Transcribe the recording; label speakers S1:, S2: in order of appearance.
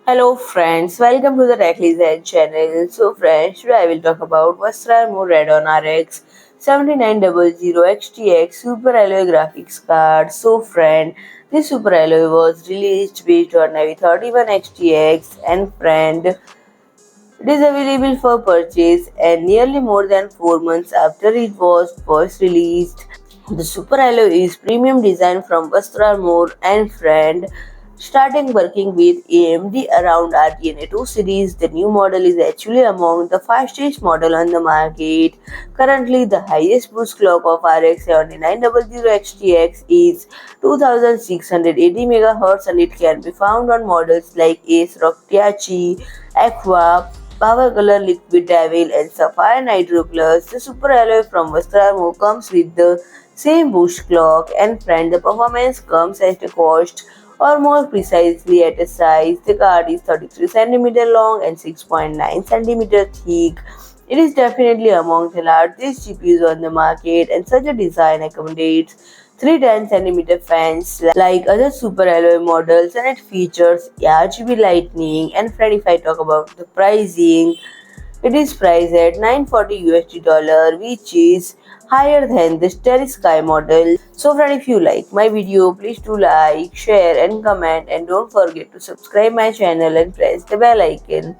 S1: Hello friends, welcome to the TechLizard channel. So friends, today I will talk about Vastarmor Radeon RX 7900 XTX Super Alloy graphics card. So friend, this Super Alloy was released based on Navi 31 XTX and friend, it is available for purchase and nearly more than 4 months after it was first released. The Super Alloy is premium design from Vastarmor and friend. Starting working with AMD around RDNA 2 series, the new model is actually among the fastest model on the market. Currently, the highest boost clock of RX 7900 XTX is 2680 MHz and it can be found on models like Ace Rock Tiachi, Aqua, Power Color Liquid Devil and Sapphire Nitro Plus. The Super Alloy from Vastarmor comes with the same boost clock and friend, the performance comes at a cost or more precisely at a size. The card is 33 cm long and 6.9 cm thick. It is definitely among the largest GPUs on the market and such a design accommodates 310 cm fans like other super alloy models and it features RGB lightning. And friend, if I talk about the pricing, it is priced at 940 USD dollar, which is higher than the Starry Sky model. So friend, if you like my video, please do like, share and comment and don't forget to subscribe my channel and press the bell icon.